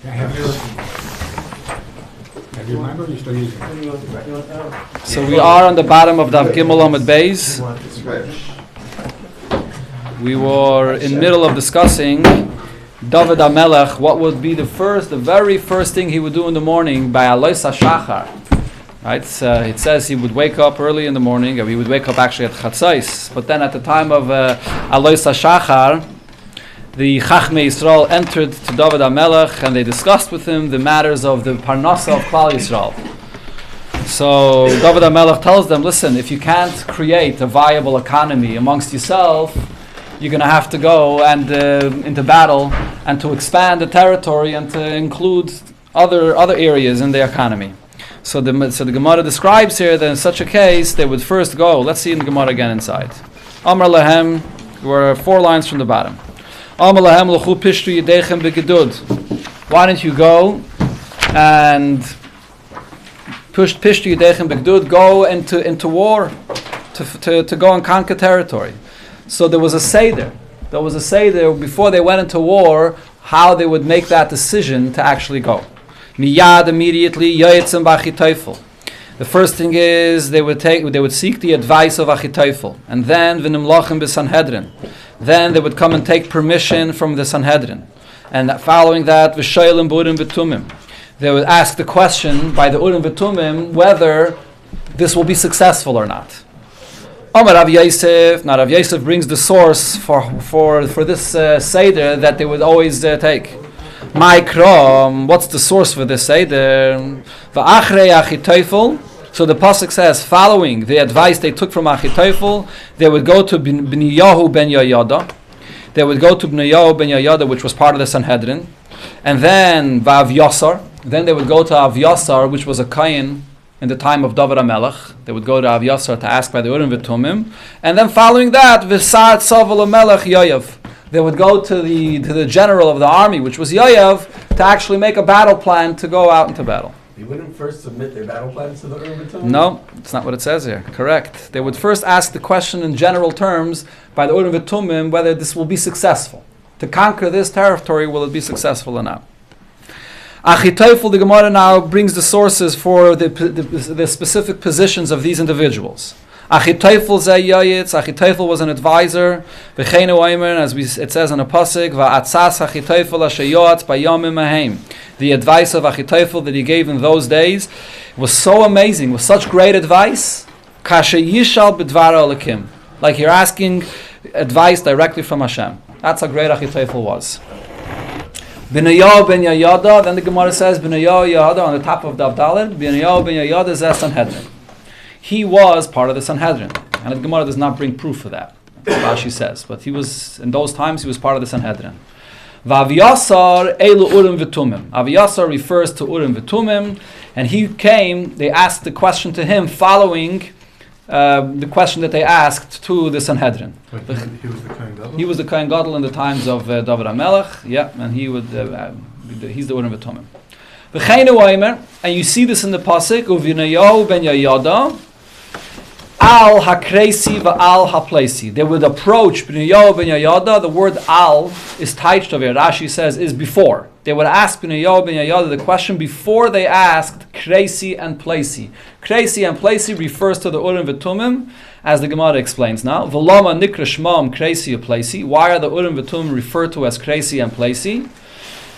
Have you remembered or you're still using it? So we are on the bottom of Daf Gimel Amud Beis. We were in middle of discussing David HaMelech, what would be the very first thing he would do in the morning by Alois HaShachar. Right? It says he would wake up early in the morning, or he would wake up actually at Chatzais. But then at the time of Alois HaShachar, the Chachmei Yisrael entered to David HaMelech and they discussed with him the matters of the Parnasa of Klal Yisrael. So David HaMelech tells them, listen, if you can't create a viable economy amongst yourself, you're going to have to go and into battle and to expand the territory and to include other areas in the economy. So the Gemara describes here that in such a case, they would first go, let's see in the Gemara again inside. Amar Lahem, we're 4 lines from the bottom. Why don't you go and push Pishtu Yidechem Begdud, go into war to go and conquer territory. So there was a seder. There was a seder before they went into war, how they would make that decision to actually go. Miyad immediately Yoyetzim B'Achitophel. The first thing is they would seek the advice of Achitophel, and then V'nimlochem b'Sanhedrin. Then they would come and take permission from the Sanhedrin. And following that, V'shoylim b'Urim v'Tumim. They would ask the question by the Urim v'Tumim whether this will be successful or not. Amar Rav Yosef. Now Rav Yosef brings the source for this Seder that they would always take. Ma'ikram, what's the source for this Seder? V'achrei Achitophel. So the pasuk says, following the advice they took from Achitophel, they would go to B'niyahu ben Yoyada. They would go to B'niyahu ben Yoyada, which was part of the Sanhedrin, and then V'Avyasar. Then they would go to Avyasar, which was a Kayin in the time of David HaMelech. They would go to Avyasar to ask by the Urim v'Tumim, and then following that, V'Sa'at Saval HaMelech Yoav. They would go to the general of the army, which was Yoav, to actually make a battle plan to go out into battle. They wouldn't first submit their battle plans to the Urim v'Tumim? No, it's not what it says here. Correct. They would first ask the question in general terms by the Urim v'Tumim whether this will be successful. To conquer this territory, will it be successful or not? Achitophel, the Gemara now brings the sources for the specific positions of these individuals. Achitophel Zayayitz, Achitophel was an advisor. V'cheinu Oimer, as it says in a pasuk, Va'atzas Achitophel Ashayot Bayomim Ahem. The advice of Achitophel that he gave in those days was so amazing, was such great advice. Kasha Yishal B'dvar Elokim, like you're asking advice directly from Hashem. That's how great Achitophel was. B'nayahu ben Yoyada, then the Gemara says B'nayahu Yoyada on the top of Daf Daled. B'nayahu ben Yoyada is a Sanhedrin. He was part of the Sanhedrin, and the Gemara does not bring proof for that. Rashi says, but he was in those times he was part of the Sanhedrin. V'Avyasar elu Urim v'Tumim. Avyasar refers to Urim v'Tumim, and he came. They asked the question to him following the question that they asked to the Sanhedrin. He was the Kohen Gadol? He was the Kohen Gadol in the times of David HaMelech, and he would he's the Urim v'Tumim. V'cheinu Oimer, and you see this in the pasuk of V'nayahu ben Yoyada, Al hakresi va'al haplesi. They would approach B'nayahu ben Yoyada. The word al is taiched over here. Rashi says is before. They would ask B'nayahu ben Yoyada the question before they asked kresi and plesi. Kresi and plesi refers to the Urim v'Tumim, as the Gemara explains now. V'lama nikra shmam kresi and plesi. Why are the Urim v'Tumim referred to as kresi and plesi?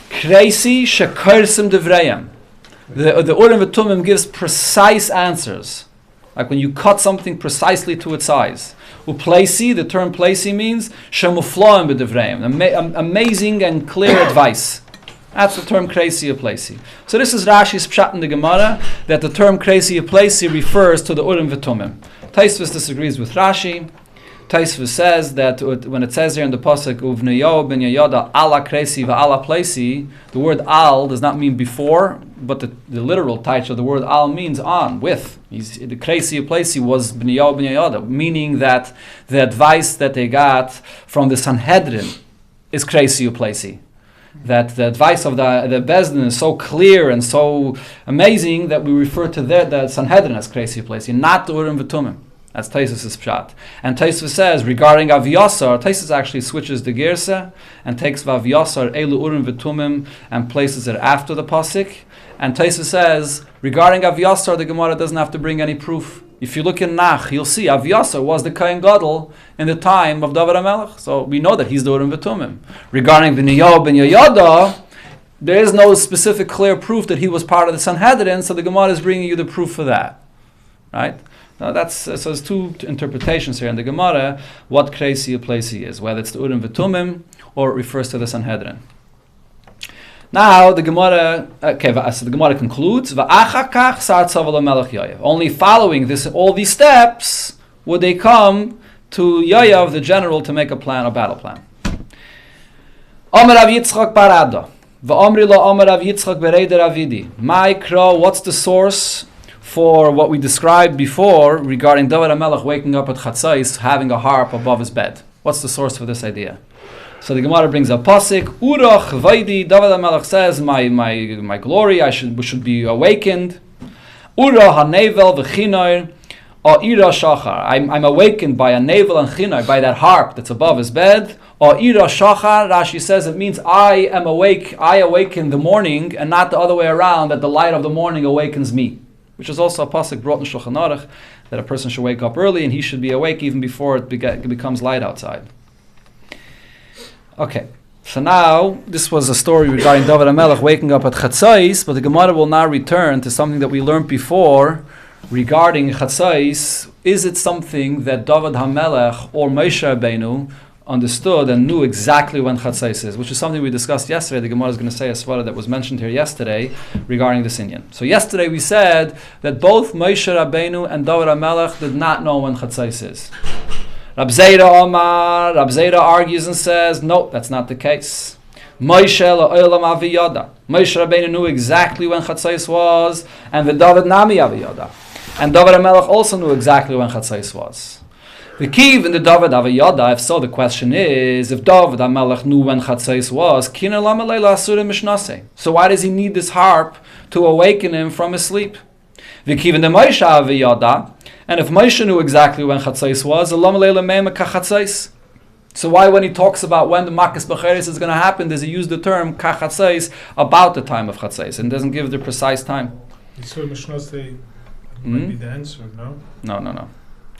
Kresi shekarsim devrayim. The Urim v'Tumim gives precise answers. Like when you cut something precisely to its size. Uplesi, the term plesi means shemuflaim b'devrayim, amazing and clear advice. That's the term kresi uplesi. So this is Rashi's pshat in the Gemara, that the term kresi uplesi refers to the Urim v'Tumim. Taisvus disagrees with Rashi. Taisvus says that when it says here in the pasuk Uvnayahu ben Yoyada ala kresi va'ala plesi, the word al does not mean before, but the literal taich of the word al means on, with. The kresi plesi was B'nayahu ben Yoyada, meaning that the advice that they got from the Sanhedrin is kresi plesi. That the advice of the Bezdin is so clear and so amazing that we refer to the Sanhedrin as kresi plesi, not the Urim v'Tumim. That's Taisus' pshat. And Taisus says, regarding Avyasar, Taisus actually switches the girsa and takes Vavyasar, Elu Urim V'tumim, and places it after the pasuk. And Taisus says, regarding Avyasar, the Gemara doesn't have to bring any proof. If you look in Nach, you'll see Avyasar was the Kohen Gadol in the time of David HaMelech. So we know that he's the Urim V'tumim. Regarding B'niyah Ben Yoyada, there is no specific clear proof that he was part of the Sanhedrin, so the Gemara is bringing you the proof for that. Right? Now so there's two interpretations here in the Gemara, what kreisi place he is, whether it's the Urim V'tumim or it refers to the Sanhedrin. Now the Gemara, so the Gemara concludes, only following all these steps would they come to Yoav, the general, to make a battle plan. Omer Rav Yitzchak Barada, v'omri lo Omer Rav Yitzchak Bereider Avidi. Ma'ikra, what's the source for what we described before regarding David HaMelech waking up at Chatzais, having a harp above his bed? What's the source for this idea? So the Gemara brings a pasuk, Urach Vaidi, David HaMelech says, my glory, I should be awakened. Ura hanevel v'chinoir, or ira shachar. I'm awakened by a navel and chinoir, by that harp that's above his bed. Or ira shachar, Rashi says it means I am awake, I awaken the morning, and not the other way around, that the light of the morning awakens me. Which is also a pasuk brought in Shulchan Aruch, that a person should wake up early and he should be awake even before it becomes light outside. Okay, so now this was a story regarding David HaMelech waking up at Chatzais, but the Gemara will now return to something that we learned before regarding Chatzais. Is it something that David HaMelech or Moshe Rabbeinu understood and knew exactly when Chatzais is, which is something we discussed yesterday. The Gemara is going to say a svara that was mentioned here yesterday regarding this Inyan. So yesterday we said that both Moshe Rabbeinu and David HaMelech did not know when Chatzais is. Rab Zera argues and says, no, that's not the case. Moshe la'olam aviyada. Moshe Rabbeinu knew exactly when Chatzais was, and the David nami aviyada. And David HaMelech also knew exactly when Chatzais was. The Kiv in the David Aviyada, if so, the question is, if David HaMelech knew when Chatzais was, so why does he need this harp to awaken him from his sleep? The Kiv in the Moshe Aviyada, and if Moshe knew exactly when Chatzais was, so why when he talks about when the Makas B'cheres is going to happen, does he use the term Kachatzais about the time of Chatzais and doesn't give the precise time? So Mishnah say might be the answer, no? No.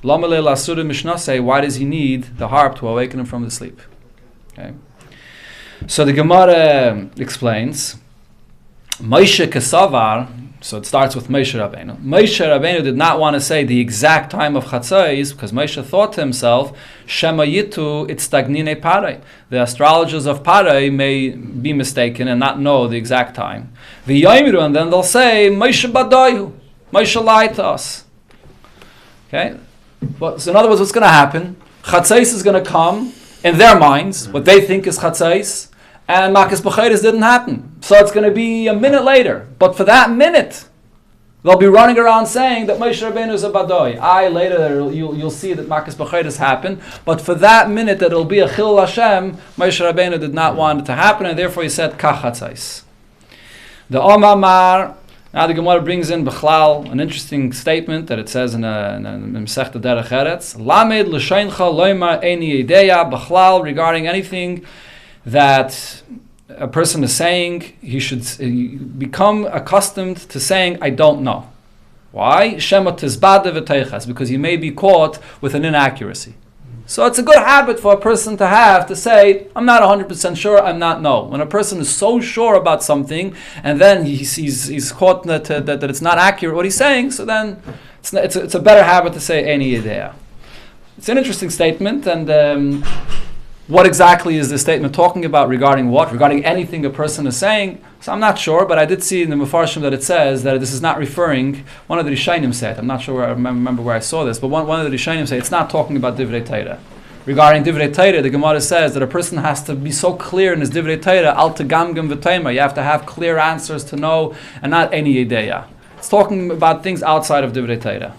Lamalei Lasura Mishnah say, why does he need the harp to awaken him from the sleep? Okay. So the Gemara explains, Moshe Kesavar, so it starts with Moshe Rabbeinu. Moshe Rabbeinu did not want to say the exact time of Chatzais because Moshe thought to himself, Shema Yitu Itztagnine Parai. The astrologers of Parai may be mistaken and not know the exact time. V'yomiru, and then they'll say, Moshe Badoyu. Moshe lied to us. Okay? So in other words, what's going to happen? Chatzais is going to come in their minds, what they think is Chatzais, and Makas B'cheres didn't happen. So it's going to be a minute later. But for that minute, they'll be running around saying that Moshe Rabbeinu is a Badoi. Later you'll see that Makas B'cheres happened. But for that minute that it'll be a Chilul Hashem, Moshe Rabbeinu did not want it to happen, and therefore he said Kach Chatzais. The Omamar. Now the Gemara brings in Bechlal, an interesting statement that it says in Masechta Derech Eretz. Lamed l'sheincha loymar eini ideya Bechlal, regarding anything that a person is saying, he should become accustomed to saying, I don't know. Why? Shema tizbade v'teichas, because he may be caught with an inaccuracy. So it's a good habit for a person to have to say, I'm not 100% sure, I'm not no. When a person is so sure about something and then he's caught that it's not accurate what he's saying, so then it's a better habit to say any idea. It's an interesting statement, and what exactly is the statement talking about regarding what? Regarding anything a person is saying? So I'm not sure, but I did see in the Mefarshim that it says that this is not referring, one of the Rishonim said, I'm not sure where I remember where I saw this, but one of the Rishonim said it's not talking about Divrei Torah. Regarding Divrei Torah, the Gemara says that a person has to be so clear in his Divrei Torah, al tegamgam v'teimer, you have to have clear answers to know, and not any ideya. It's talking about things outside of Divrei Torah.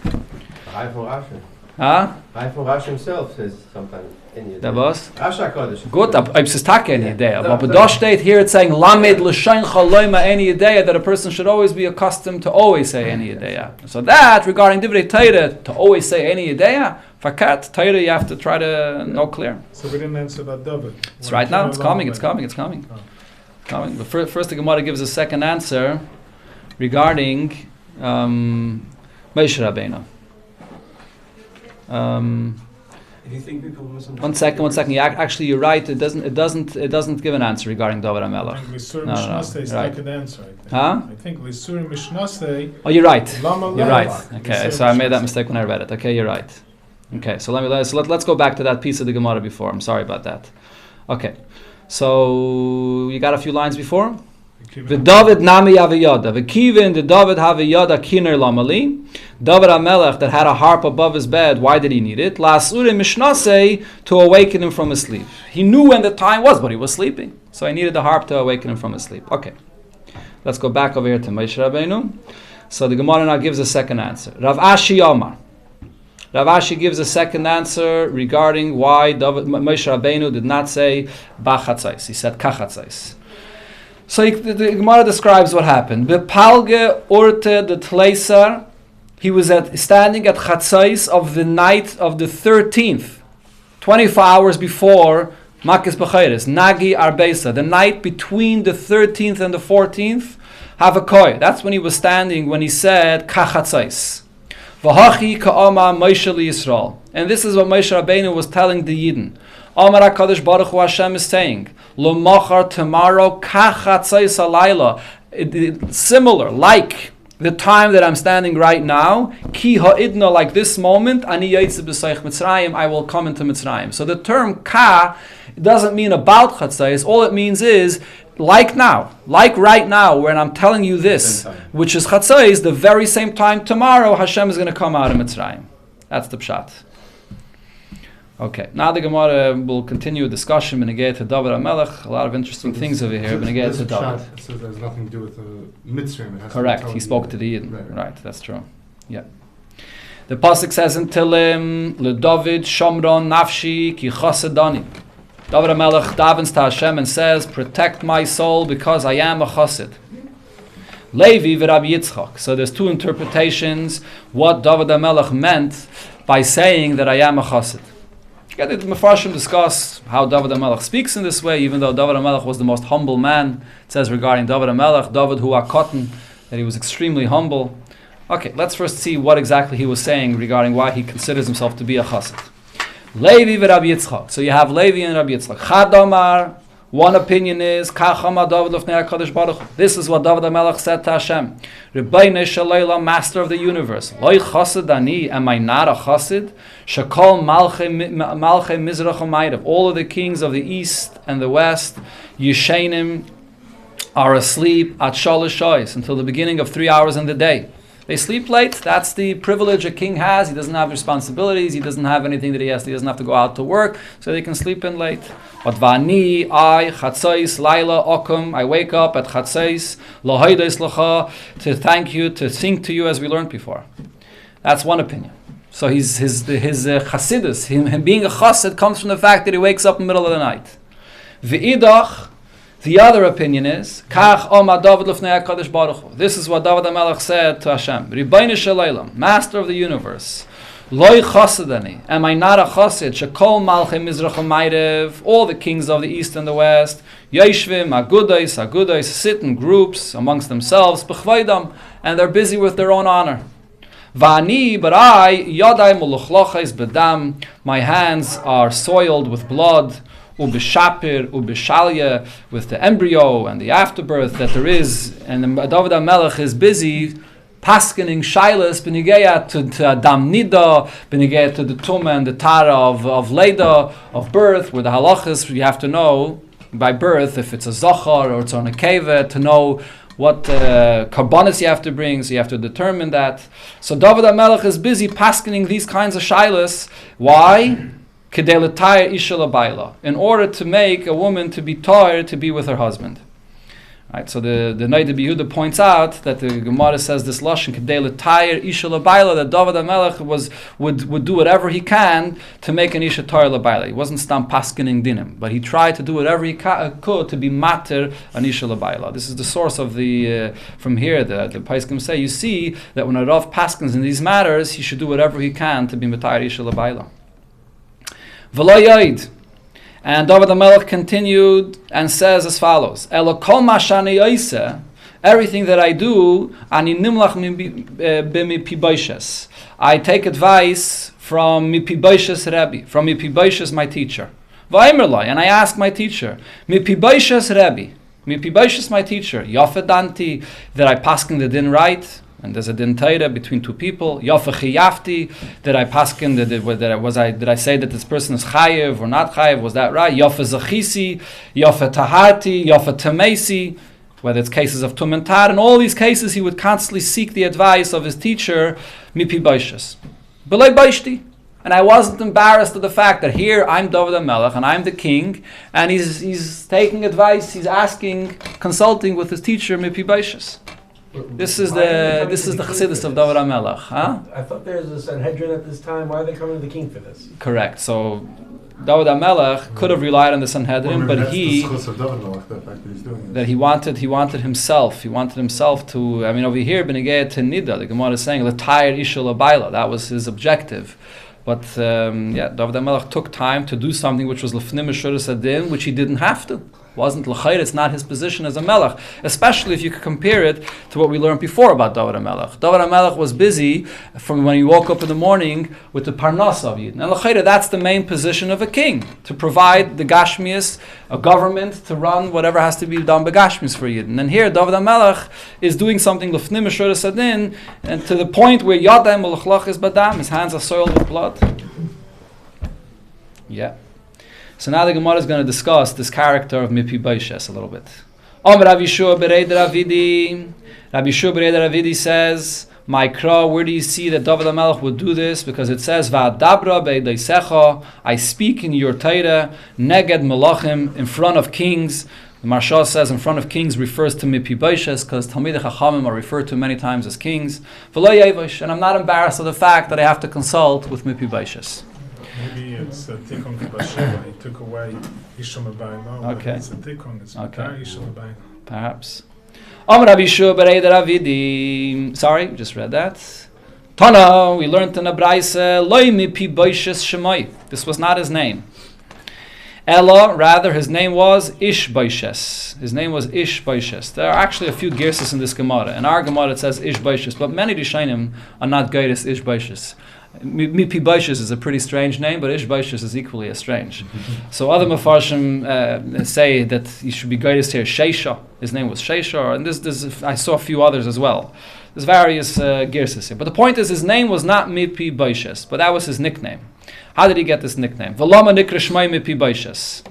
Rav Rashi. Huh? Rav Rashi himself says sometimes. Der was? Asha Kodesh. Gut, aber es ist Tag any idea. Aber da steht here, it's saying, Lamed l'shayn chaloima any idea, that a person should always be accustomed to always say any idea. So that, regarding Divrei Torah, to always say any idea, fakat, Torah, you have to try to know clear. So we didn't answer about David. It's right now, it's coming. Coming. But first the Gemara gives a second answer regarding Moshe Rabbeinu. If you think people misunderstand. One second. Yeah, actually, you're right. It doesn't give an answer regarding David HaMelech. I think Lisur No, Mishnasei is right. like an answer, I think. Huh? I think Lisur Mishnasei, Oh, you're right. Lama You're Lama. right. Okay, so I made that mistake when I read it. Okay, you're right. Okay, so let's go back to that piece of the Gemara before. I'm sorry about that. Okay, so you got a few lines before. The David Nami Aviyada, the Kivin, the David Haviyada Kiner Lamali, David HaMelech that had a harp above his bed. Why did he need it? La'asure Mishnasei, to awaken him from his sleep. He knew when the time was, but he was sleeping, so he needed the harp to awaken him from his sleep. Okay, let's go back over here to Moshe Rabbeinu. So the Gemara now gives a second answer. Rav Ashi Omar. Rav Ashi gives a second answer regarding why Moshe Rabbeinu did not say Bachatzais. He said Kachatzais. So the Gemara describes what happened. Bepalge orte de Tleisar. He was standing at Chatzais of the night of the 13th, 24 hours before Makis B'chayres, Nagi Arbeisa, the night between the 13th and the 14th, Havakoi. That's when he was standing when he said Kachatzais. V'hachi ka'ama Moshe Yisrael. And this is what Moshe Rabbeinu was telling the Yidden. Amar HaKadosh Baruch Hu Hashem is saying, Lo machar tomorrow kachatzais alayla. Similar, like the time that I'm standing right now, ki ha'idna, like this moment, ani yaitze b'seich Mitzrayim, I will come into Mitzrayim. So the term ka doesn't mean about chatzais. All it means is like now, like right now, when I'm telling you this, which is chatzais, the very same time tomorrow, Hashem is going to come out of Mitzrayim. That's the pshat. Okay, now the Gemara will continue a discussion. Benegay to David HaMelech, a lot of interesting things over here. Benegay to David. So there's nothing to do with Mitzrayim. It has Correct. To He spoke to the Yidden. Right. Right. That's true. Yeah. The pasuk says in Tehillim, LeDavid Shomron Nafshi Ki Chasedani. David HaMelech davens to Hashem and says, "Protect my soul because I am a chassid." Levi v'Rabbi Yitzchak. So there's two interpretations what David HaMelech meant by saying that I am a chassid. The Mefarshim discuss how David HaMelech speaks in this way, even though David HaMelech was the most humble man. It says regarding David HaMelech, David hu HaKotten, that he was extremely humble. Okay, let's first see what exactly he was saying regarding why he considers himself to be a chassid. Levi v'Rabbi Yitzchak. So you have Levi and Rabbi Yitzchak. Chad Omar, one opinion is, Kachama David Lefnei HaKadosh Baruch Hu. This is what David HaMelech said to Hashem. Rebbeinu Shalayla, Master of the universe. Loi chassid ani, am I not a chassid? Shakol Malchei Mizrach U'Mayrav. All of the kings of the east and the west, Yishenim, are asleep at Shalosh Shois, until the beginning of 3 hours in the day. They sleep late. That's the privilege a king has. He doesn't have responsibilities. He doesn't have anything that he has. He doesn't have to go out to work, so they can sleep in late. But vani, I, chatzais, laila, okum, I wake up at chatzais, lahaydais lacha, to thank you, to sing to you as we learned before. That's one opinion. So his chassidus, him being a chassid, comes from the fact that he wakes up in the middle of the night. V'idach, the other opinion is, Kach Oma David Lefnei HaKadosh Baruch Hu. This is what David HaMelech said to Hashem. Ribbeinu Shalaylam, Master of the universe. Loi chasidani. Am I not a chasid? Shekol Malchei Mizrach U'Mayrav. All the kings of the east and the west. Yeshvim, Agudais, sit in groups amongst themselves. B'chvaydam. And they're busy with their own honor. Vani, but I, Yadai Muluchlachais Bedam. My hands are soiled with blood. Ubishapir, Ubishalya, with the embryo and the afterbirth that there is, and David HaMelech is busy paskening shilas b'nigeya to Adam Nida, b'nigeya to the Tumah and the Tara of Leda, of birth, where the halachas you have to know by birth if it's a zachar or it's on a keva, to know what karbonis you have to bring, so you have to determine that. So David HaMelech is busy paskening these kinds of shilas. Why? In order to make a woman to be tired to be with her husband. Right, so the Noida Yehuda points out that the Gemara says this lashon kedei l'tayir isha l'bayla, that David HaMelech would do whatever he can to make an isha tayir l'bayla. He wasn't stam paskening dinim, but he tried to do whatever he could to be mater an isha l'bayla. This is the source of the from here the Paiskim say. You see that when a Rav paskens in these matters, he should do whatever he can to be mater isha l'bayla. V'lo yoid. And David HaMelech continued and says as follows: Elo kol ma shani yoiseh, everything that I do, ani nimlach b'mipi boishes. I take advice from mipi boishes Rebbe, from mipi boishes my teacher. V'aymer lo, and I ask my teacher, mipi boishes Rebbe, mipi boishes my teacher, yafedanti, that I paskin the din right. And there's a din taira between two people. Yafa chiyafti, did I paskin, did I say that this person is chayev or not chayev? Was that right? Yafa zachisi, yafa tahati, yafa tamesi, whether it's cases of tum and tar. In all these cases, he would constantly seek the advice of his teacher, mipi baishas. Belay baishti. And I wasn't embarrassed of the fact that here I'm David HaMelech and I'm the king, and he's taking advice, he's asking, consulting with his teacher, mipi baishas. This is the chassidus of David HaMelech, huh? I thought there was a Sanhedrin at this time. Why are they coming to the king for this? Correct. So David HaMelech could have relied on the Sanhedrin, but he wanted himself. He wanted himself to. I mean, over here, Benegei to Nida, the Gemara is saying l'tayir isha l'bayla. That was his objective. But David HaMelech took time to do something which was l'fnim meshuras adin, which he didn't have to. Wasn't l'chayr, it's not his position as a melech, especially if you could compare it to what we learned before about David HaMelech. David HaMelech was busy from when he woke up in the morning with the parnas of Yidden. And l'chayr, that's the main position of a king, to provide the gashmias, a government, to run whatever has to be done by gashmias for Yidden. And here David HaMelech is doing something l'fnim meshuras adin, and to the point where yadayim u'lechlach is badam, his hands are soiled with blood. Yeah. So now the Gemara is going to discuss this character of Mipi Baishes a little bit. Rabbi Yeshua Berei Ravidi. Rabbi Yeshua Berei Ravidi says, "My kra, where do you see that David HaMelech would do this? Because it says, Va'adabra be'edaisecha, I speak in your Torah, neged melachim, in front of kings." The Marsha says in front of kings refers to Mipi Baishes because Talmidei Chachamim are referred to many times as kings. V'lo yevosh, and I'm not embarrassed of the fact that I have to consult with Mipi Baishes. Maybe it's a tikkun k'basheva. He took away Isham Abayim. Okay. It's a tikkun. It's okay. Isham Abayim. Perhaps. Rabbi Yeshua Berei Ravidi. Sorry, we just read that. Tana, we learned in a Braise, Loi mipi boishes shemai. This was not his name. Ella, rather, his name was Ish Boishes. His name was Ish Boishes. There are actually a few gerses in this Gemara. In our Gemara it says Ish Boishes, but many Rishonim are not geiris Ish Boishes. Mipi Baishes is a pretty strange name, but Ish Baishes is equally as strange. So other Mefarshim say that he should be greatest here, Sheisha. His name was Sheisha, and I saw a few others as well. There's various girses here. But the point is, his name was not Mipi Baishes, but that was his nickname. How did he get this nickname? V'lama nikra shmai Mipi Baishes.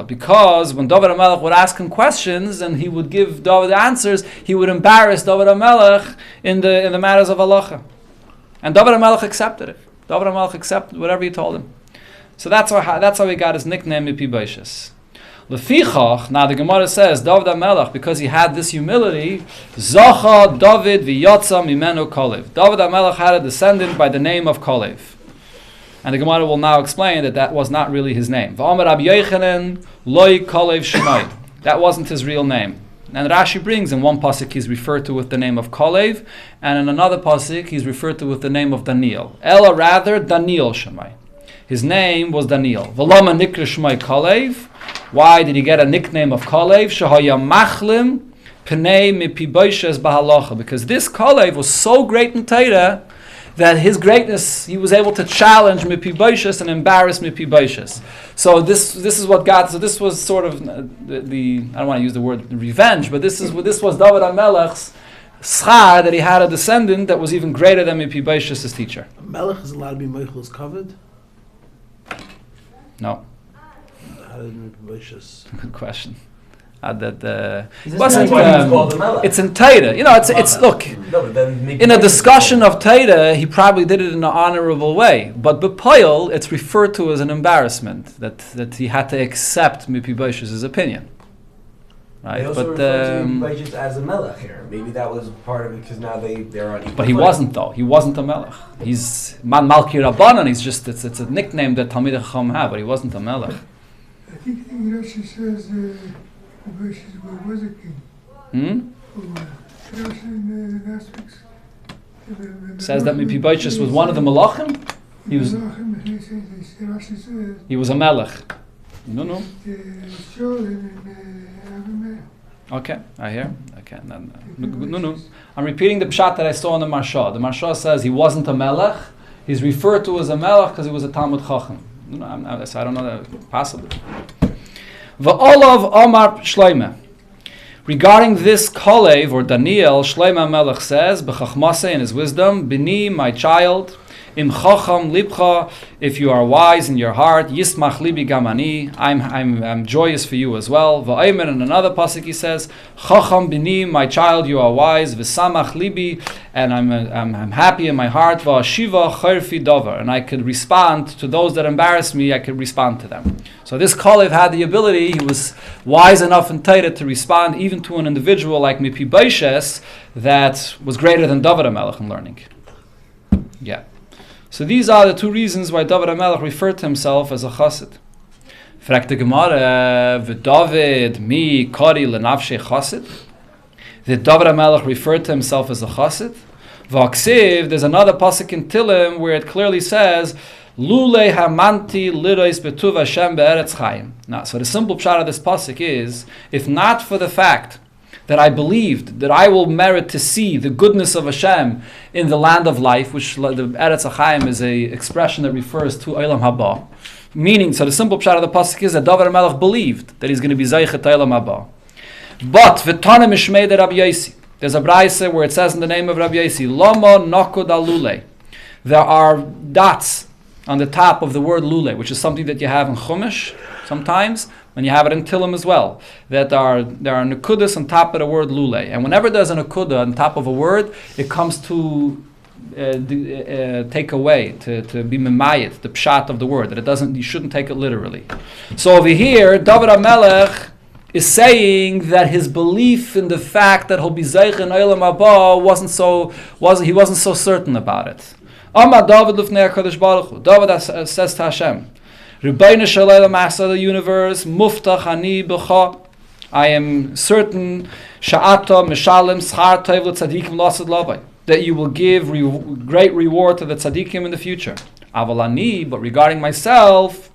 Because when David HaMelech would ask him questions and he would give David answers, he would embarrass David HaMelech in the matters of halacha. And David HaMelech accepted it. David HaMelech accepted whatever he told him. So that's how he got his nickname Mipi Baishes. Lefichach, now the Gemara says, David HaMelech, because he had this humility, Zacha David v'yotza mimenu Kolev. David HaMelech had a descendant by the name of Kolev. And the Gemara will now explain that was not really his name. V'amar Rabbi Yochanan loy Kolev Shemai. That wasn't his real name. And Rashi brings in one pasuk he's referred to with the name of Kolev, and in another pasuk he's referred to with the name of Daniel. Ella rather Daniel Shemai. His name was Daniel. V'lama nikra Shemai Kolev. Why did he get a nickname of Kolev? Shehaya machlim pnei mipi boishes bahalacha. Because this Kolev was so great in Torah that his greatness, he was able to challenge Mipi Baishes and embarrass Mipi Baishes. So this is what God. So this was sort of the I don't want to use the word revenge, but this was David HaMelech's schar that he had a descendant that was even greater than Mipi Baishes' teacher. Melech is allowed to be Meichels covered? No. How did Mipi Baishes? Good question. Wasn't, why he was called a melech. it's in Torah. You know, it's look. No, but then In a discussion of Torah, he probably did it in an honorable way. But b'poil, it's referred to as an embarrassment that he had to accept Mipi Boish's opinion. Right? They also But refer to Boish's as a melech here. Maybe that was part of it because now they're on equal but he footing. wasn't though. He wasn't a melech. He's man Malki Rabbanan. He's just it's a nickname that Talmidei Chacham have, but he wasn't a melech. I think Rashi says Bush was a king. Rashi in the last week's Says that Mipi Boish's was one of the malachim. He was a melech. No. Okay, I hear. Okay, no. I'm repeating the pshat that I saw in the Marsha. The Marsha says he wasn't a melech. He's referred to as a melech because he was a Talmud Chacham. So I don't know that possibly. V'olav Omar Shloime. Regarding this Kalev or Daniel, Shloime Melech says, B'chachmaseh in his wisdom, Bini, my child, Im Chacham Libcha, if you are wise in your heart, Yismach Libi Gamani, I'm joyous for you as well. V'aymer, in another pasuk he says, Chacham Bini, my child, you are wise. V'samach Libi, and I'm happy in my heart. V'ashiva Chorfi Dover, and I could respond to those that embarrass me. I could respond to them. So this Kalev had the ability. He was wise enough in Torah to respond even to an individual like Mipi Boishes that was greater than David HaMelech in learning. Yeah. So these are the two reasons why David HaMelech referred to himself as a chassid. Fragt the Gemara, v'David mi kari lenavshei chassid? Did David HaMelech refer to himself as a chassid? V'aksiv, there's another pasuk in Tilim where it clearly says, Lule hamanti lirois betuv Hashem be'eretz chayim. Now, so the simple pshat of this pasuk is, if not for the fact that I believed that I will merit to see the goodness of Hashem in the land of life, which the Eretz HaChaim is a expression that refers to Olam Haba. Meaning, so the simple pshat of the pasuk is that David HaMelech believed that he's going to be Zeichet Olam Haba. But v'tanem mishmei de Rabbi Yosi. There's a brayse where it says in the name of Rabbi Yosi, Lama nakud alule. There are dots on the top of the word lule, which is something that you have in Chumash sometimes, and you have it in Tilim as well. That there are nekudas on top of the word lule, and whenever there's a nekuda on top of a word, it comes to take away, to be memayit, the pshat of the word, that you shouldn't take it literally. So over here, David HaMelech is saying that his belief in the fact that he'll be zeich in Olam Haba he wasn't so certain about it. Amar David lifnei HaKadosh Baruch Hu. David says to Hashem, Rebbeinu Shalom Master the universe, Muftach Ani B'cha. I am certain Sha'ata Mishalem Schar Tov LeTzadikim Lasad Lavai, that you will give great reward to the tzaddikim in the future. Aval Ani, but regarding myself,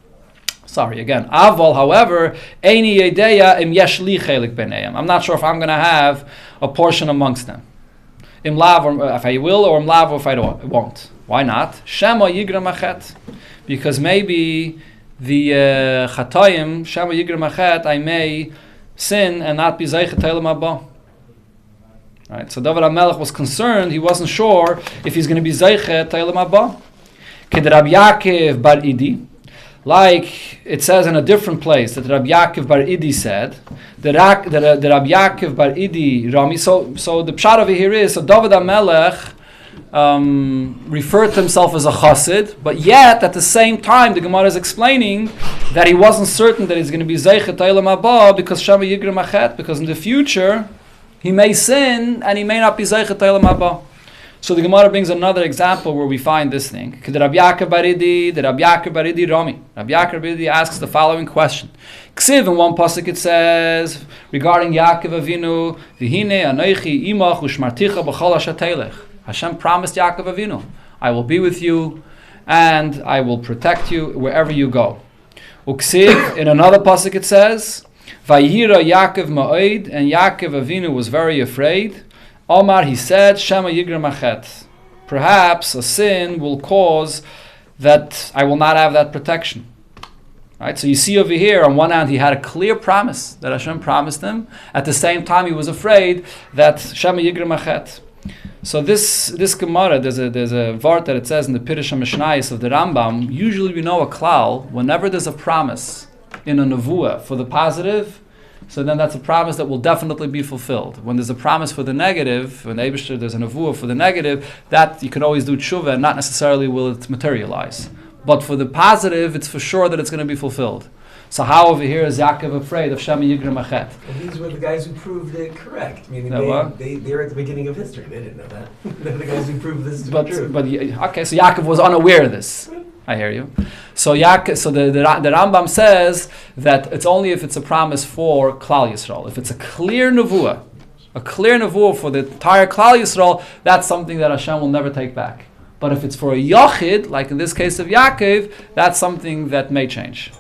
Aval, however, Eini Yedeya Im Yesh Li Chelik B'neihem. I'm not sure if I'm going to have a portion amongst them. Im Lav, or if I will, or Im Lav, or if I won't. Why not? Shema Yigram Achet. Because maybe the Chatayim, Shema Yigram Achet, I may sin and not be Zeichet Olam Haba. Right? So David HaMelech was concerned. He wasn't sure if he's going to be Zeichet Olam Haba. Ked Rabbi Yaakov bar Idi. Like it says in a different place that Rabbi Yaakov bar Idi said, the Rabbi Yaakov bar Idi Rami. So the pshat over here is, so David HaMelech referred to himself as a chassid, but yet at the same time the Gemara is explaining that he wasn't certain that he's going to be zeichet olam haba because Shema Yigram Achet, because in the future he may sin and he may not be zeichet olam haba. So the Gemara brings another example where we find this thing. The Rabbi Yaakov bar Idi Rami. Rabbi Yaakov bar Idi asks the following question. Ksiv, in one pasuk it says regarding Yaakov Avinu, V'hine anoichi imach u'shmarticha b'chol asher telech. Hashem promised Yaakov Avinu, I will be with you and I will protect you wherever you go. Uksiv, in another pasuk it says, Vayira Yaakov ma'od, and Yaakov Avinu was very afraid. Omar, he said, Shema Yigram Achet. Perhaps a sin will cause that I will not have that protection. Right? So you see over here, on one hand, he had a clear promise that Hashem promised him. At the same time, he was afraid that Shema Yigram Achet. So this Gemara, there's a vart that it says in the Pirush HaMishnayos of the Rambam. Usually we know a klal, whenever there's a promise in a nevuah for the positive, so then that's a promise that will definitely be fulfilled. When there's a promise for the negative, when there's a nevuah for the negative, that you can always do tshuva and not necessarily will it materialize. But for the positive, it's for sure that it's going to be fulfilled. So how over here is Yaakov afraid of Shema Yigram Achet? And these were the guys who proved it correct. I mean, they're at the beginning of history. They didn't know that. They're the guys who proved this to be true. Okay, so Yaakov was unaware of this. I hear you. So the Rambam says that it's only if it's a promise for Klal Yisrael. If it's a clear nevuah for the entire Klal Yisrael, that's something that Hashem will never take back. But if it's for a Yachid, like in this case of Yaakov, that's something that may change.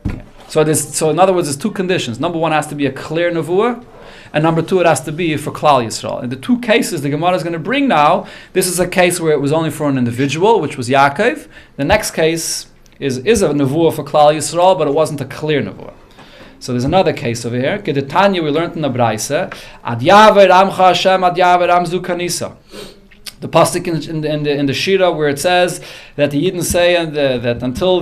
Okay. So in other words, there's two conditions. Number one has to be a clear nevuah, and number two, it has to be for Klal Yisrael. In the two cases the Gemara is going to bring now, this is a case where it was only for an individual, which was Yaakov. The next case is a nevuah for Klal Yisrael, but it wasn't a clear nevuah. So there's another case over here. Kedetanya, we learned in the Braisa, Ad Yaver Amcha Hashem, Ad Yaver Amzu Kanisa. The pasuk in the Shira where it says that the Yidden say that until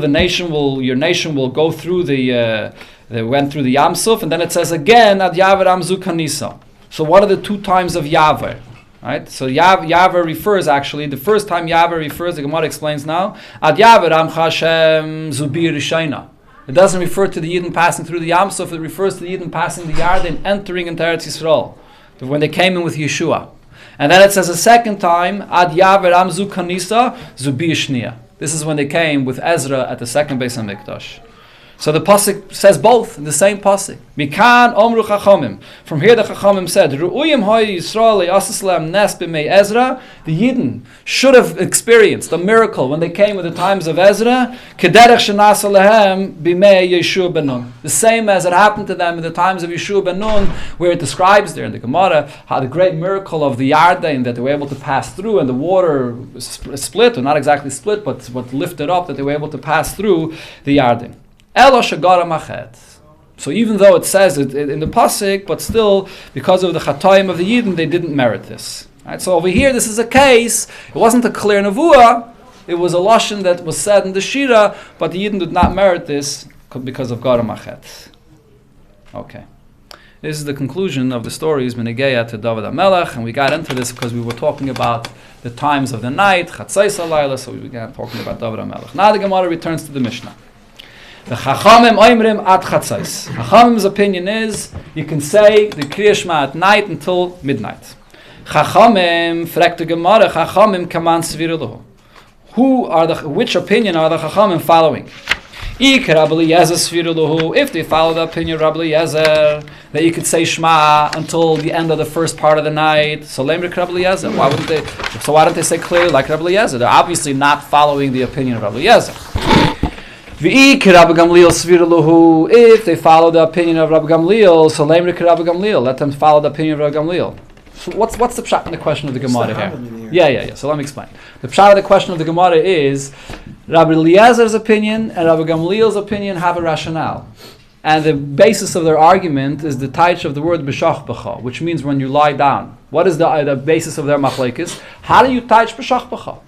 your nation will go through they went through the Yam Suf, and then it says again Ad Yaver Amzu Kanisa. So what are the two times of Yaver? Right? So Yaver refers actually, the first time Yaver refers, the Gemara explains now, Ad Yaver Amcha Hashem Zubir Rishayna. It doesn't refer to the Yidden passing through the Yam Suf, it refers to the Yidden passing the Yarden, entering into Eretz Yisrael, when they came in with Yeshua. And then it says a second time, Ad Yaver Amzu Kanisa Zubi Shnia. This is when they came with Ezra at the second Beis HaMikdash. So the pasuk says both in the same pasuk. Mikan Omru Chachamim. From here the Chachamim said, Ru'uyim Hoy Yisrael Yasislam Nes B'mei Ezra. The Yidden should have experienced a miracle when they came with the times of Ezra. Kederech Shenasa Lehem B'mei Yeshua ben Nun. The same as it happened to them in the times of Yeshua ben Nun, where it describes there in the Gemara how the great miracle of the Yarden that they were able to pass through and the water split, or not exactly split, but lifted up, that they were able to pass through the Yarden. Elo shagara machet. So even though it says it in the pasuk, but still, because of the chatoim of the Yidden, they didn't merit this. Right? So over here, this is a case. It wasn't a clear nevuah. It was a lashon that was said in the Shira, but the Yidden did not merit this because of gara machet. Okay. This is the conclusion of the stories Benegeya to David HaMelech, and we got into this because we were talking about the times of the night, Chatzais Halayla, so we began talking about David HaMelech. Now the Gemara returns to the Mishnah. The Chachamim oimrim at chatzais. Chachamim's opinion is you can say the Kriya Shema at night until midnight. Chachamim, fragt the Gemara, Chachamim kaman svirulahu. Which opinion are the Chachamim following? If they follow the opinion of Rabbi Eliezer, that you could say Shema until the end of the first part of the night. So Rabbi Eliezer. Why don't they say clearly like Rabbi Eliezer? They're obviously not following the opinion of Rabbi Eliezer. If they follow the opinion of Rabbi Gamliel, so let them follow the opinion of Rabbi Gamliel. So what's the pshat in the question of the Gemara here? Yeah. So let me explain. The pshat of the question of the Gemara is Rabbi Eliezer's opinion and Rabbi Gamliel's opinion have a rationale. And the basis of their argument is the taich of the word b'shach b'cha, which means when you lie down. What is the basis of their machlekes? How do you taich b'shach b'cha?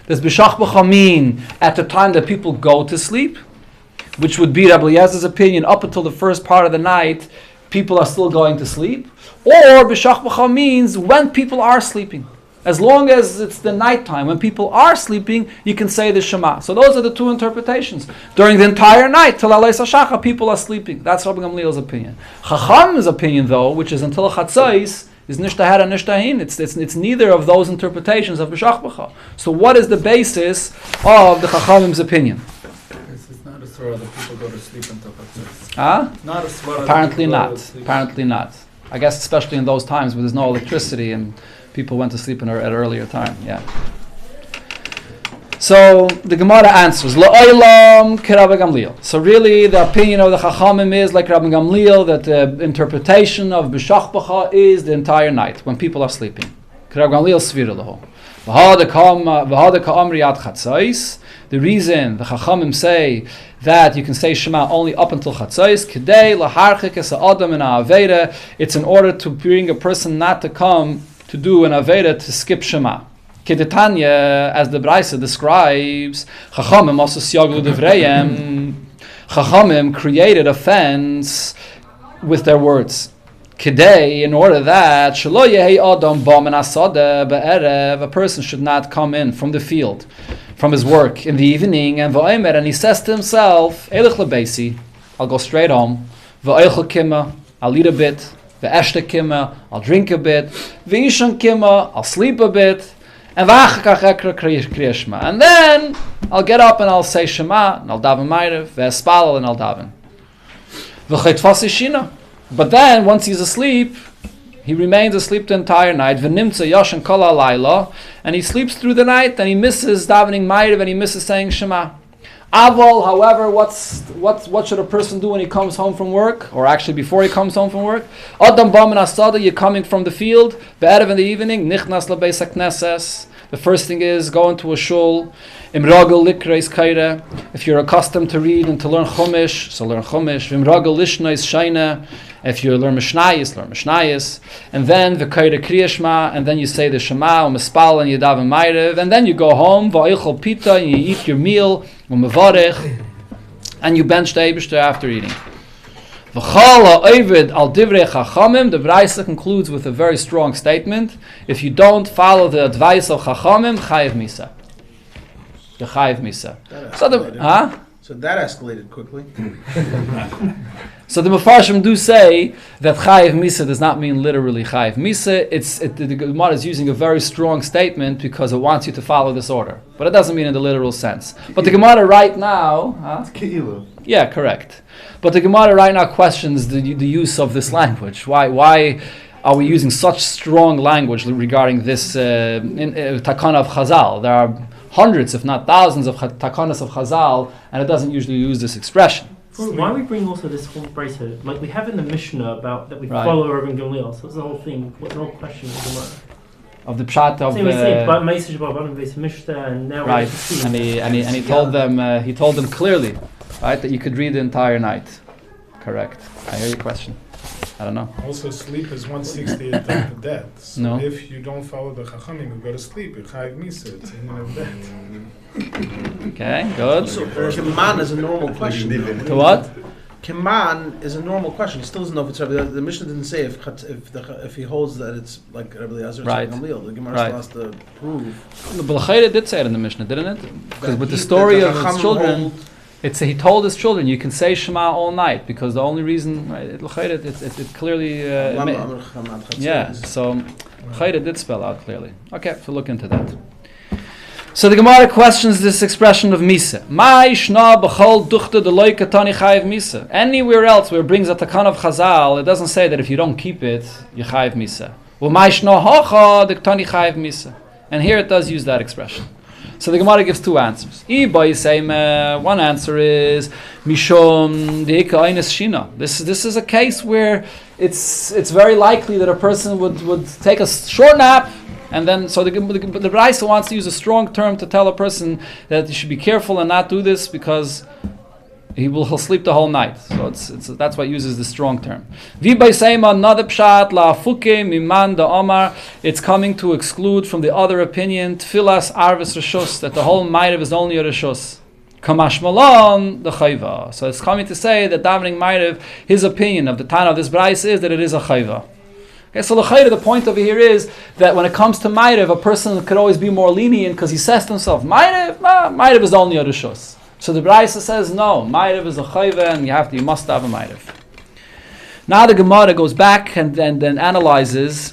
Does b'shach b'cha mean at the time that people go to sleep, which would be Rabbi Eliezer's opinion, up until the first part of the night, people are still going to sleep? Or b'shach b'cha means when people are sleeping. As long as it's the nighttime, when people are sleeping, you can say the Shema. So those are the two interpretations. During the entire night, till Alayis HaShacha, people are sleeping. That's Rabbi Gamliel's opinion. Chacham's opinion, though, which is until Chatzais, is nishtahar and nishtahin. It's neither of those interpretations of b'shach b'cha. So what is the basis of the Chachamim's opinion? It's not a svara that people go to sleep until Chatzos. Not a svara. Apparently not. I guess especially in those times where there's no electricity and people went to sleep at an earlier time. Yeah. So the Gemara answers, La'olam Rabbi Gamliel. So really the opinion of the Chachamim is like Rabbi Gamliel, that the interpretation of B'shach b'cha is the entire night, when people are sleeping. Rabbi Gamliel svira leho. V'hada ka'amri ad chatzais. The reason the Chachamim say that you can say Shema only up until Chatzais, Kedei laharchik es ha'adam in ha'aveda, it's in order to bring a person not to come to do an aveda to skip Shema. Kedetanya, as the Braisa describes, Chachamim also siyaglu devreyem. Chachamim created a fence with their words. Kedei, in order that shelo yehi adam ba min hasada be'erev, a person should not come in from the field, from his work in the evening, and v'omer, and he says to himself, Eilech lebeisi, I'll go straight home, v'oichel kima, I'll eat a bit, v'eshte kima, I'll drink a bit, v'ishan kima, I'll sleep a bit, and v'achakach ekra kriya shema, and then I'll get up and I'll say Shema, and I'll daven ma'ariv, v'espalel, and I'll daven. V'chaytfas ishina. But then, once he's asleep, he remains asleep the entire night. V'nimtza yashan kol halayla, and he sleeps through the night, and he misses davening ma'ariv, and he misses saying Shema. Avol, however, what should a person do when he comes home from work, or actually before he comes home from work? Adam b'amin asada, you're coming from the field. Be'erev in the evening, nichnas lebeis hakneses. The first thing is go into a shul. Imragel likreis kaira. If you're accustomed to read and to learn chumash, so learn chumash. Imragel lishnois shaina. If you learn mishnayis, learn mishnayis. And then the kaira kriya shema, and then you say the shema, u'mispal, and you daven ma'ariv, and then you go home, va'oichel pita, and you eat your meal, u'mevarech, and you bench the Eibishter after eating. V'chal ha'ovid al divrei chachamim, the Braisa concludes with a very strong statement. If you don't follow the advice of chachamim, chayiv misa. You're chayiv misa. So that escalated quickly. So the Mefarshim do say that chayiv misa does not mean literally chayiv misa. The Gemara is using a very strong statement because it wants you to follow this order, but it doesn't mean in the literal sense. But the Gemara right now, yeah, correct. But the Gemara right now questions the use of this language. Why are we using such strong language regarding this takana of Chazal? There are hundreds, if not thousands, of takanas of Chazal, and it doesn't usually use this expression. Why are we bringing also this whole bracer? Like we have in the Mishnah about that we follow Rabban Gamliel. So it's the whole thing. What's the whole question of the Gemara? Of the pshat of we say about message about Rabban Mishnah, and now right, and he told them clearly, right, that you could read the entire night. Correct. I hear your question. I don't know. Also, sleep is 1/60th of the death. So No. if you don't follow the chachamim, you go to sleep. You're chayiv misa. It's in of death. Okay, good. So Kiman is a normal question. To what? Kiman is a normal question. He still doesn't know if it's Rabbi. The Mishnah didn't say if he holds that it's like Rabbi Eliezer or Right. Gamliel. The Gemara Right. still has to prove. The B'lachayda did say it in the Mishnah, didn't it? Because with the story of his children, he told his children, you can say Shema all night, because the only reason, right, it clearly, yeah, so Chayda did spell out clearly. Okay, so look into that. So the Gemara questions this expression of Misa. Anywhere else where it brings a takan of Chazal, it doesn't say that if you don't keep it, you chayiv Misa. And here it does use that expression. So the Gemara gives two answers. One answer is Mishom deika eines shina. This is a case where it's very likely that a person would take a short nap, and then so the Braisa wants to use a strong term to tell a person that he should be careful and not do this because he'll sleep the whole night. So that's why it uses the strong term. Another pshat la fuke miman da omar. It's coming to exclude from the other opinion tfilas arvis reshus, that the whole ma'ariv is only a reshus. Kamash malon the chayva. So it's coming to say that davening ma'ariv, his opinion of the Tana of this Braisa is that it is a chayva. Okay, so the point over here is that when it comes to ma'ariv, a person could always be more lenient because he says to himself, ma'ariv is only a reshus. So the Braisa says, no, ma'ariv is a chayva and you must have a ma'ariv. Now the Gemara goes back and then analyzes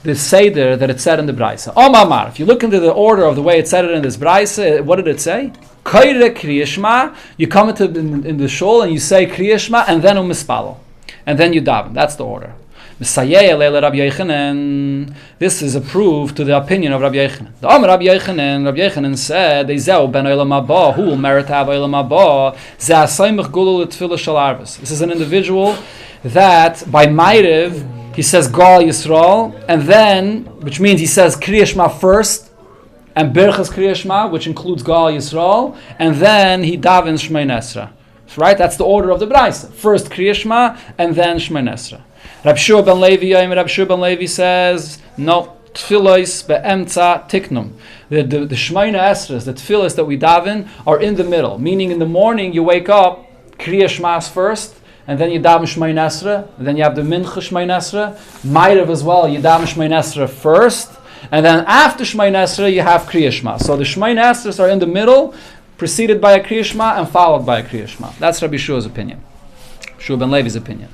the Seder that it said in the Braisa. Omar, if you look into the order of the way it said it in this Braisa, what did it say? Kaire Kriya Shema, you come into in the shul and you say Kriya Shema and then umispalo. And then you daven. That's the order. This is a proof to the opinion of Rabbi Yochanan. The Rabbi Yochanan said, who will merit to have Olam Haba? This is an individual that by Ma'ariv he says Gal Yisrael, and then, which means he says Kriya Shema first, and Berchas Kriya Shema, which includes Gal Yisrael, and then he davens Shmei Nesra. Right? That's the order of the Braisa. First Kriya Shema, and then Shmei Nesra. Rab Shua ben Levi says, no, tfilos be'emtza tiknum. The Shmeina Esras, the tfilos that we daven, are in the middle. Meaning in the morning you wake up, Kriya Shmas first, and then you daven Shmona Esrei, and then you have the Mincha Shmona Esrei, Ma'ariv as well, you daven Shmona Esrei first, and then after Shmona Esrei you have Kriya Shema. So the Shmona Esreis are in the middle, preceded by a Kriya Shema and followed by a Kriya Shema. That's Rabbi Shua's opinion. Shua ben Levi's opinion.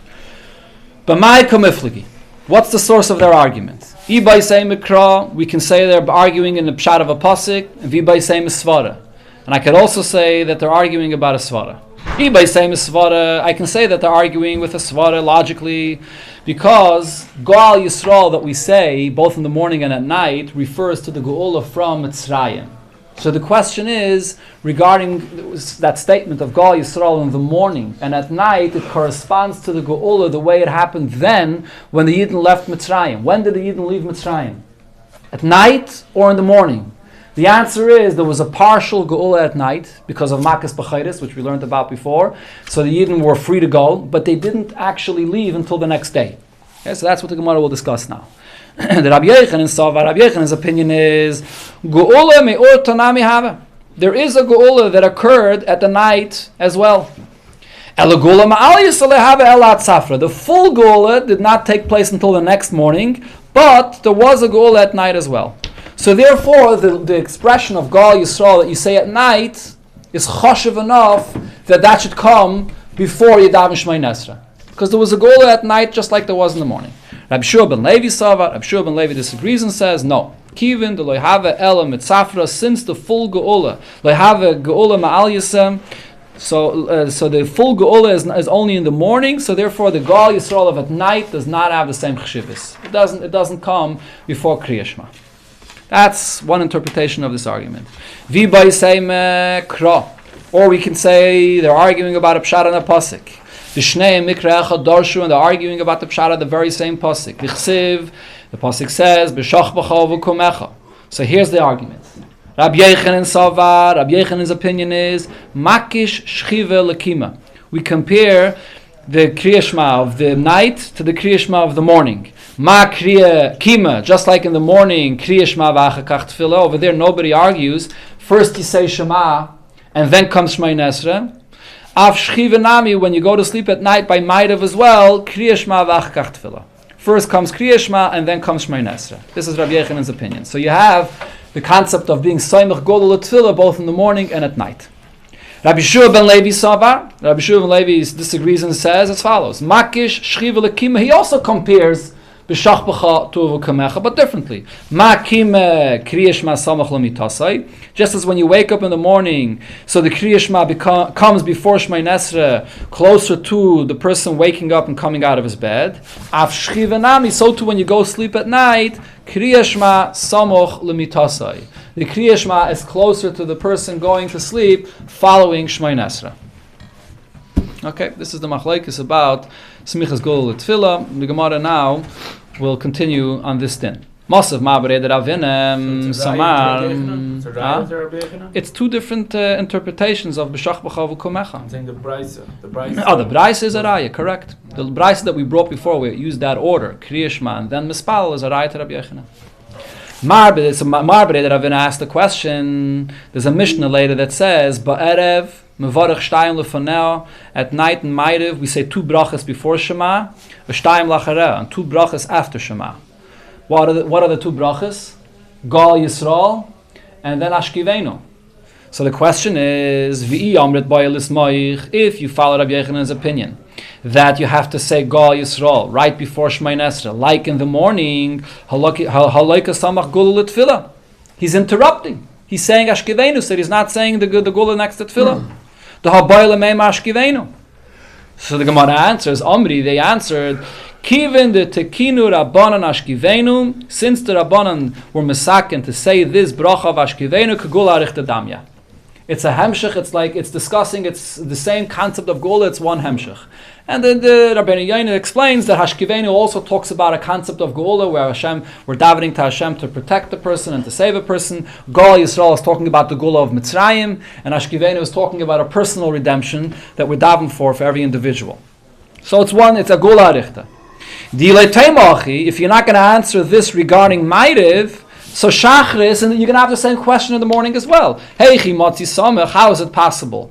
But my komifligi, what's the source of their argument? Ibai say mikra, we can say they're arguing in the pshat of a pasuk, and vibai say misvara. And I could also say that they're arguing about a svara. Ibai say misvara, I can say that they're arguing with a svara logically, because Goal Yisrael that we say both in the morning and at night refers to the Geula from Mitzrayim. So the question is, regarding that statement of Goal Yisrael in the morning and at night, it corresponds to the Geula the way it happened then when the Yidden left Mitzrayim. When did the Yidden leave Mitzrayim? At night or in the morning? The answer is there was a partial Geula at night because of Makas B'chayris, which we learned about before. So the Yidden were free to go, but they didn't actually leave until the next day. Okay, so that's what the Gemara will discuss now. The Rabbi Yechan's opinion is Geula me'or tanami hava. There is a Geula that occurred at the night as well. The full Geula did not take place until the next morning, but there was a Geula at night as well. So therefore, the expression of Goal Yisrael that you say at night is choshev enough that should come before you daven Shmona Esrei, because there was a Geula at night just like there was in the morning. Rabbi Shua ben Levi Savar, Rabbi Shua ben Levi disagrees and says, no. Kivin de loyhave ela mitzafra, since the full Geula, loyhave Geula ma'al yisem, so the full Geula is only in the morning, so therefore the Goal Yisrael of at night does not have the same cheshivus. It doesn't come before Kriya Shema. That's one interpretation of this argument. V'bay say kra, or we can say they're arguing about a pshat and a pasuk. The Shnei Mikra Echad Darshu, and they're arguing about the pshat of the very same pasuk. V'chsiv, the pasuk says, B'shach b'cha v'kumecha. So here's the argument. Rabbi Yechanan Savar, Rabbi Yechanan's opinion is, Makish Shchive Lekima. We compare the Kriya Shema of the night to the Kriya Shema of the morning. Ma Kriya Kima, just like in the morning, Kriya Shema v'achakach tefillah. Over there nobody argues. First you say Shema, and then comes Shmona Esrei. Av Shchivanami, when you go to sleep at night by Ma'ariv as well, Kriya Shema v'achakach tefillah. First comes Kriya Shema and then comes Shmona Esrei. This is Rabbi Yechanan's opinion. So you have the concept of being Soymech Godol Tefillah both in the morning and at night. Rabbi Shua ben Levi Savar, Rabbi Shua ben Levi disagrees and says as follows: Makish Shchiva Lekima. He also compares B'shach b'cha tuvu kamecha, but differently. Ma'kim Kriya Shema samach lemitasai. Just as when you wake up in the morning, so the Kriya Shema comes before Shmona Esrei, closer to the person waking up and coming out of his bed. Af shchivanami, so too when you go sleep at night, Kriya Shema samach lemitasai. The Kriya Shema is closer to the person going to sleep following Shmona Esrei. Okay, this is the machlekes about Smichas Godol Tefillah. The Gemara now will continue on this din. Masav Ma'abrei Ravinem Samar. It's two different interpretations of B'shach b'cha v'kumecha. I'm saying the Brisa. Oh, the Brisa is a raya, correct. The Brisa that we brought before, we used that order, Kriya Shema, and then Mispal is a raya to Rabbi Yechanan. Ma'abrei Ravina asked the question, there's a Mishnah later that says, Ba'erev Mevarach Shtayim Lefaneo, at night in Ma'ariv we say two brachas before Shema, Shtayim Lachareh, and two brachas after Shema. What are the two brachas? Goal Yisrael and then Ashkivenu. So the question is, V'i Amrit Ba'elis Moich, if you follow Rabbi Yechanan's opinion, that you have to say Goal Yisrael right before Shmona Esrei, like in the morning, Halaika Samach Gula Tefillah. He's interrupting. He's saying Ashkivenu, so he's not saying the Gula next to Tefillah. The Habayla Meim Ashkivenu. So the Gemara answers, Amri, they answered, Kivin de Tekinu Rabbanan Ashkivenu, since the Rabbanan were misaken to say this bracha of Ashkivenu, Kegula Arichta Damya. It's a hemshech, it's discussing, it's the same concept of Gula, it's one hemshech. And then the Rabbeinu Yaina explains that Hashkivenu also talks about a concept of Gula, where we're davening to Hashem to protect the person and to save a person. Goal Yisrael is talking about the Gula of Mitzrayim, and Hashkivenu is talking about a personal redemption that we're davening for every individual. So it's a Gula Arichta. If you're not going to answer this regarding Ma'ariv, so Shachris, and you're going to have the same question in the morning as well. Heichi Motzi Samech, how is it possible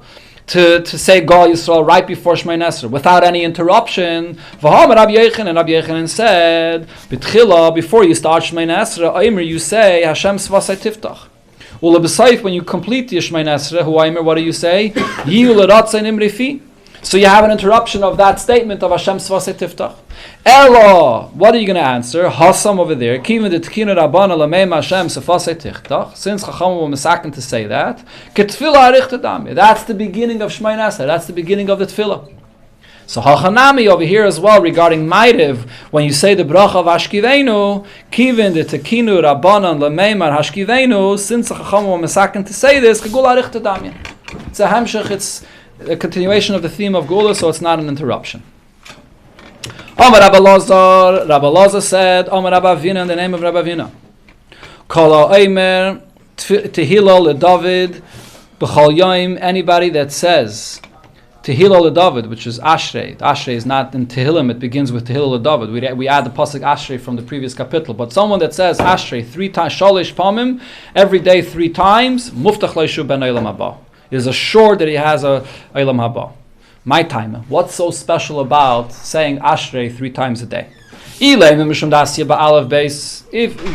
to say Gal Yisrael right before Shemoneh Esrei without any interruption. V'hamar Rabbi Yochanan said, B'tchila, before you start Shemoneh Esrei, Omer, you say Hashem Svasai Tiftach. Ulebesayif, when you complete the Shemoneh Esrei, Omer, what do you say? Yiyu l'ratzei nimri fi. So you have an interruption of that statement of Hashem Svasei Tiftach. Elo, what are you going to answer? Hasam over there. Kivin de Tekina Rabbana Lameim Hashem Svasei Tiftach. Since Chacham were misaken to say that, Ketfila Arichta Dami. That's the beginning of Shemoneh Esrei. That's the beginning of the Tefillah. So Hachanami over here as well regarding Ma'ariv, when you say the bracha of Hashkiveinu, Kivin de Tekinu Rabbana Lameim Hashkiveinu. Since Chacham were misaken to say this, Kegul Arichta Dami. It's a hamshach. It's a continuation of the theme of Gula, so it's not an interruption. Amar Rabbi Lazar said, Amar Rabbi Avina, in the name of Rabbi Avina. Kala Eimer, Tehillah LeDavid, B'chal Yom, anybody that says Tehillah LeDavid, which is Ashrei. Ashrei is not in Tehillim, it begins with Tehillah LeDavid. We add the pasuk Ashrei from the previous capital. But someone that says Ashrei 3 times, Shalish Pamim, every day 3 times, Muftach Leishu Ben Olam Haba. Is assured that he has a Olam Haba. My time. What's so special about saying Ashrei 3 times a day? If you're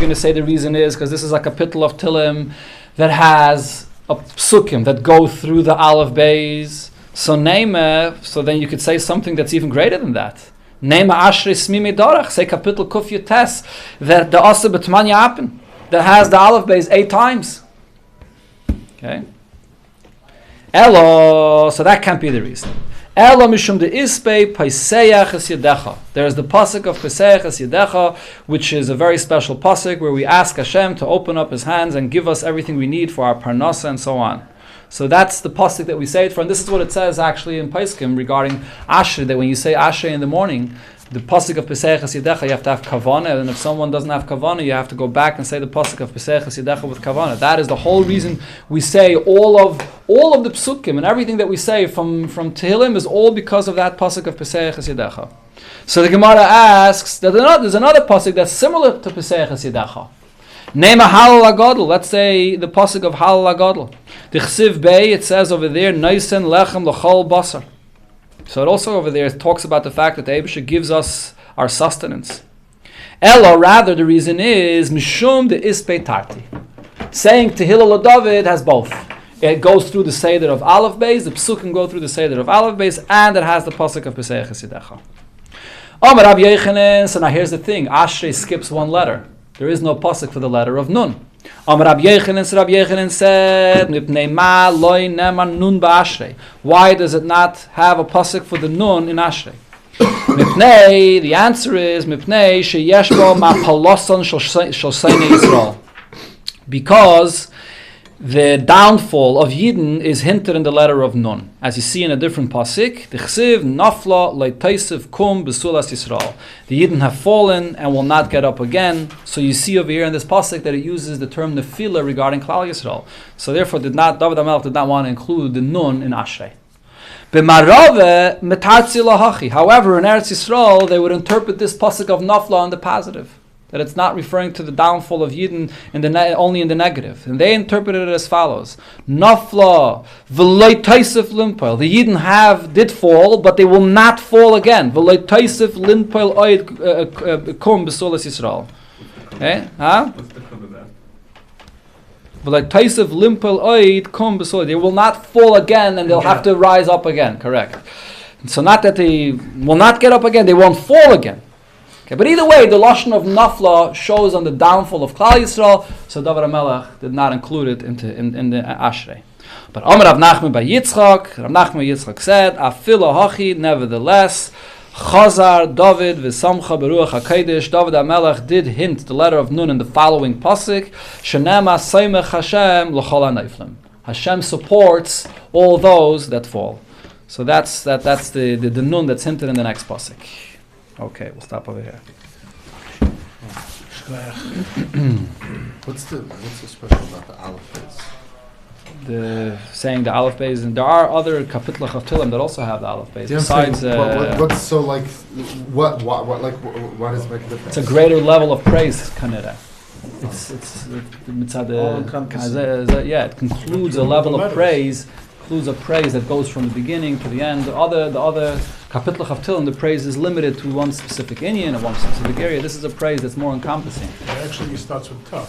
going to say the reason is because this is a capital of Tillim that has a psukim that go through the Aleph Beis. So then you could say something that's even greater than that. Name Ashrei Smimi Dorach. Say capital Kuf Yutes that the Asa B'Tmanya happen that has the Aleph Beis 8 times. Okay. Elo, so that can't be the reason. Elo mishum de ispe paiseyach es yedecha. There is the pasuk of paiseyach es yedecha, which is a very special pasuk where we ask Hashem to open up His hands and give us everything we need for our parnasa and so on. So that's the pasuk that we say it for, and this is what it says actually in Paiskim regarding Ashrei, that when you say Ashrei in the morning, the pasuk of Pesach Yisrael, you have to have kavanah, and if someone doesn't have kavanah, you have to go back and say the pasuk of Pesach Yisrael with kavanah. That is the whole reason we say all of the psukim and everything that we say from Tehillim is all because of that pasuk of Pesach Yisrael. So the Gemara asks that there's another pasuk that's similar to Pesach Yisrael. Name a Halal Agadol. Let's say the pasuk of Halal Agadol. The Chsiv Bey, it says over there, Naisen Lechem L'chol Basar. So it also over there talks about the fact that the Eibusha gives us our sustenance. Ella, rather, the reason is Mishum de Ispe Tarti. Saying Tehillah LeDavid has both. It goes through the Seder of Aleph Beis, the Psukim go through the Seder of Aleph Beis, and it has the pasuk of Pesach Yisidecha. Amar Rabbi Yochanan, so now here's the thing, Ashrei skips one letter. There is no pasuk for the letter of Nun. Amar Rabbi Yochanan, so Rabbi Yochanan said, Mipnei ma loy nemar nun ba'ashrei. Why does it not have a pasuk for the Nun in Ashrei? Mipnei, the answer is Mipnei sheyesh bo ma paloson shel Seinei Yisrael. Because the downfall of Yidden is hinted in the letter of Nun. As you see in a different pasuk, the Chsiv nafla leitaisev kum besulas Yisrael. The Yidden have fallen and will not get up again. So you see over here in this pasuk that it uses the term nefila regarding Klal Yisrael. So therefore, David HaMelech did not want to include the Nun in Ashrei. B'marave metartzi lahachi. However, in Eretz Yisrael, they would interpret this pasuk of nafla in the positive. That it's not referring to the downfall of Yidden only in the negative. And they interpreted it as follows. Nafla v'loi taisif limpel. The Yidden did fall, but they will not fall again. V'loi taisif limpel oid kum b'sulas Yisrael. Okay? Huh? What's the code of that? V'loi taisif limpel oid kum b'sulas. They will not fall again and they'll have to rise up again. Correct. So not that they will not get up again, they won't fall again. Okay, but either way, the lashon of nafla shows on the downfall of Klal Yisrael, so David HaMelech did not include it in the Ashrei. But Amar Rav Nachman by Yitzchak, Rav Nachman by Yitzchak said, Afilo hachi, nevertheless, Chazar David v'samcha beruach hakodesh. David HaMelech did hint the letter of Nun in the following pasuk, Shenema Saimech Hashem l'chol ha'neiflim. Hashem supports all those that fall. So that's the Nun that's hinted in the next pasuk. Okay, we'll stop over here. What's the special about the Aleph Beis? The saying the Aleph Beis, and there are other kapitlach of Tillim that also have the Aleph Beis. Besides, what's so like? What does it make a difference? It's a greater level of praise, kanira. It concludes a level of praise includes a praise that goes from the beginning to the end. The other kapitel of Tehillim, the praise is limited to one specific inyan or one specific area. This is a praise that's more encompassing. It actually starts with Tav.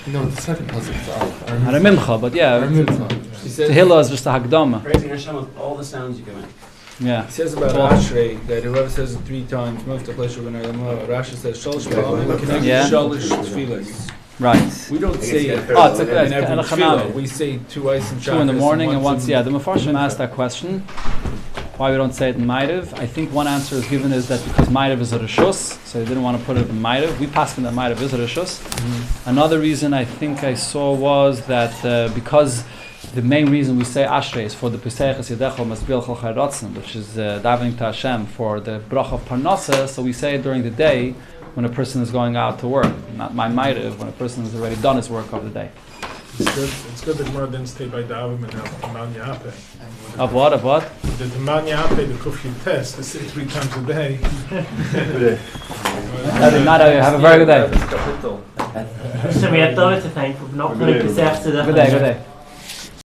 No, the second pasuk is Aleph. Haramimcha, but yeah, Tehillah is just a Hagdama. Praising Hashem with all the sounds you can make. Yeah. It says about Ashrei that whoever says it 3 times, Rashi says Shalosh Pa'amim connected Shalosh Tefillas. Right. We don't say it in it's every tefillah. We say 2 ice and 2 in the morning and once. Yeah, the Mefarshim asked that question. Why we don't say it in Ma'ariv? I think one answer is given is that because Ma'ariv is a Rishus, so they didn't want to put it in Ma'ariv. We passed in that Ma'ariv is a Rishus. Another reason I think I saw was that because the main reason we say Ashrei is for the Pesachas Yedechol Masbil Chol Chayrotzen, which is davening to Hashem for the Brach of Parnasa, so we say it during the day when a person is going out to work, not my Ma'ariv, when a person has already done his work of the day. It's good that Gemara didn't stay by the Avim and have Taman Yape. Of what? Of what? The Taman Yape, the Kufyu test, they say 3 times a day. Have a very good day. So we have David to thank for not putting Pesach to the Good day, good day.